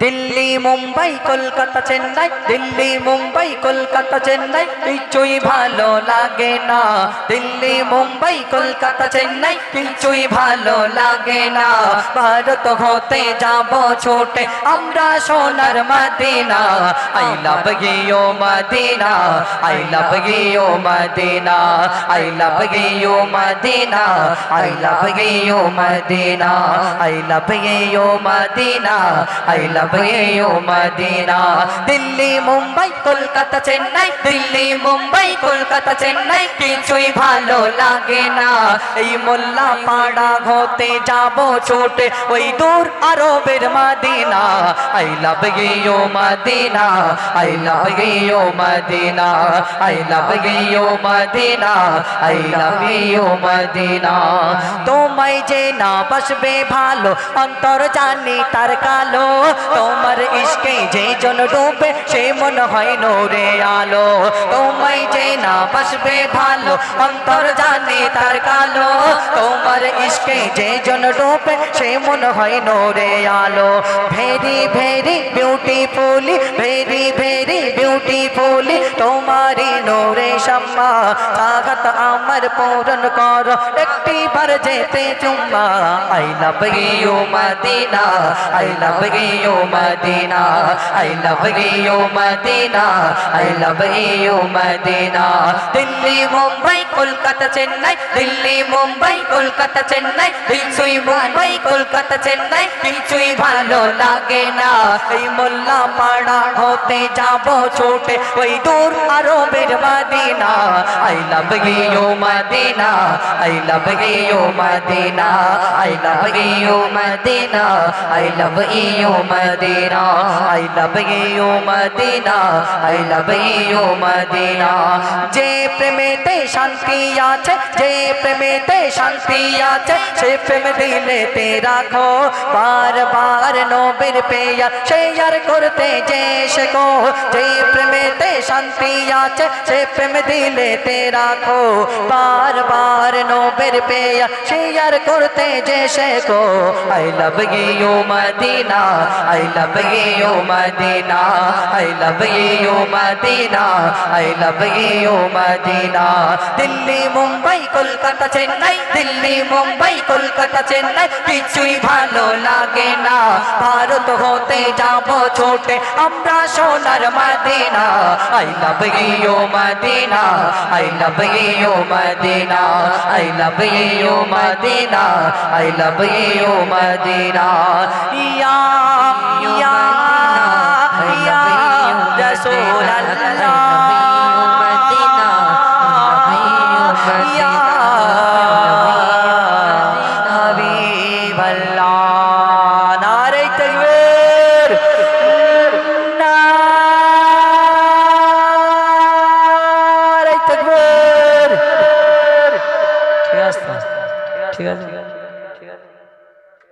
দিল্লি মুম্বাই কলকাতা চেন্নাই, দিল্লি মুম্বাই কলকাতা চেন্নাই, কিছুই ভালো লাগে না। দিল্লি মুম্বাই কলকাতা চেন্নাই, কিছুই ভালো লাগে না। ভারত হতে যাব ছোটে আমরা সোনার Medina. I love you Medina, I love you Medina, I love you Medina, I love you Medina, I love you Medina, I love you Medina. Delhi Mumbai Kolkata Chennai, Delhi Mumbai Kolkata Chennai, কিছুই ভালো লাগে না। এই মোল্লা পাড়া হতে যাব ছোটে ওই দূর আরবের Medina. I love you Medina, I love you Medina, I love you Medina, I love you Medina. তোমায় যে না বাসবে ভালো অন্তর জানি তার কালো, তোমার ইশকে যে জন ডুবে সে মন হয় নূরে আলো। তোমায় যে না বাসবে ভালো অন্তর জানি তার কালো, তোমার ইশকে যে জন ডুবে সে মন হয় নূরে আলো। Very very beautifully, very very beautifully, তোমারি নূরে শাম্মা। চাহত আমার পূরণ কর একটি বার যেতে চুম্মা। I love you Medina, I love you Medina, I love you Medina, I love you Medina. Delhi Mumbai Kolkata Chennai, Delhi Mumbai Kolkata Chennai, কিছুই মুম্বাই কলকাতা চেন্নাই, কিছুই ভালো লাগে না। এই মোল্লা পাড়া হতে যাব ছোটে ওই দূর আরবের Medina. I love you Medina, I love you Medina, I love you Medina, I love you Medina, I love you Medina, I love you Medina. যে প্রেমেতে শান্তি আছে, যে প্রেমেতে শান্তি আছে, সে প্রেম দিলেতে রাখো। বার বার নবীর পেয়ার শেয়ার করতে যে শেখো। যে প্রেমেতে শান্তি আছে সে প্রেম দিলেতে রাখো। বার বার নবীর পেয়ার শেয়ার করতে যে শেখো। I love you Medina, I love you Medina, I love you Medina, I love you Medina. Delhi Mumbai Kolkata Chennai, Delhi Mumbai Kolkata Chennai, কিছুই ভালো লাগে না। ভারত হতে যাব ছোটে আমরা সোনার Medina. I love you Medina, I love you Medina, I love you Medina, I love you Medina. ইয়া ইয়া ইয়া রাসূলুল্লাহ, ইয়া হাবিবাল্লাহ। নারে তাকবীর, নারে তাকবীর। ঠিক আছে, ঠিক আছে।